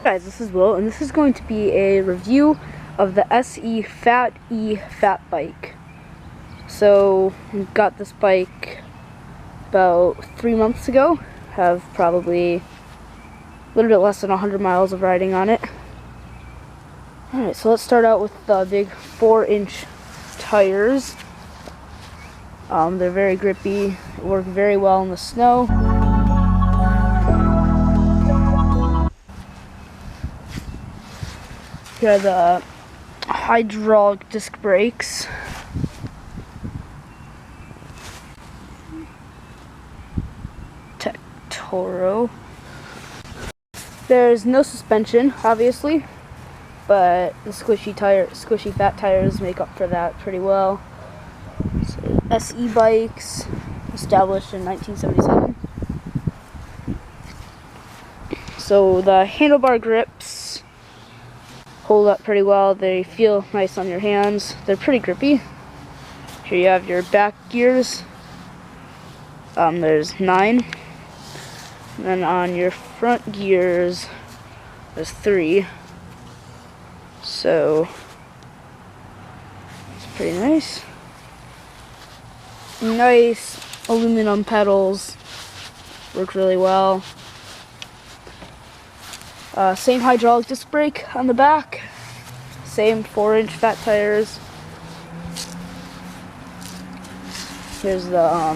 Guys, this is Will, and this is going to be a review of the SE Fat E Fat Bike. So, got this bike about 3 months ago. Have probably a little bit less than 100 miles of riding on it. Alright, so let's start out with the big 4-inch tires. They're very grippy, work very well in the snow. Here are the hydraulic disc brakes. Toro. There's no suspension, obviously, but the squishy fat tires make up for that pretty well. So, SE bikes, established in 1977. So the handlebar grips hold up pretty well. They feel nice on your hands. They're pretty grippy. Here you have your back gears. There's 9. And then on your front gears, there's 3. So it's pretty nice. Nice aluminum pedals. Work really well. Same hydraulic disc brake on the back. Same 4-inch fat tires. Here's the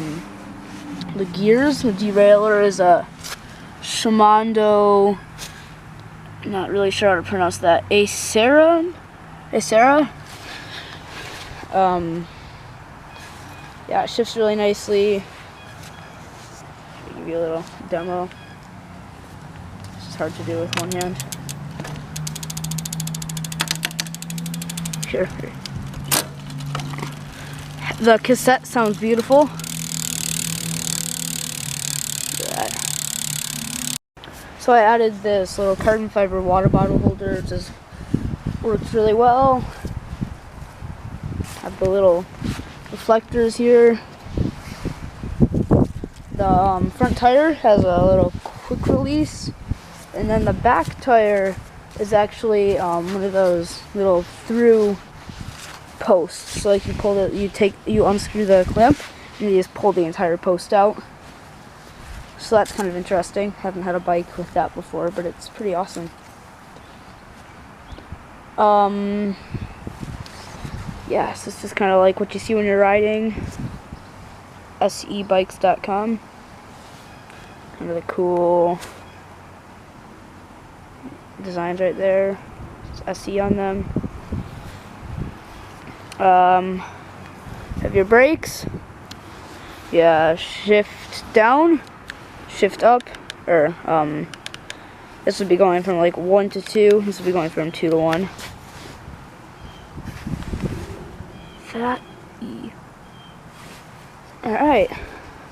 gears. The derailleur is a Shimano. Not really sure how to pronounce that. Acera. Yeah, it shifts really nicely. I'll give you a little demo. It's hard to do with one hand. Here. The cassette sounds beautiful. Look at that. So I added this little carbon fiber water bottle holder. It just works really well. Have the little reflectors here. The front tire has a little quick release. And then the back tire is actually one of those little through posts. So like you pull it, you unscrew the clamp, and you just pull the entire post out. So that's kind of interesting. Haven't had a bike with that before, but it's pretty awesome. Yeah, so it's just kind of like what you see when you're riding. SEbikes.com. Kind of the cool designs right there. It's SE on them. Have your brakes. Yeah, shift down, shift up, or this would be going from like 1 to 2. This would be going from 2 to 1. Fat E. Alright.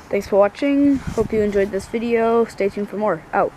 Thanks for watching. Hope you enjoyed this video. Stay tuned for more. Out.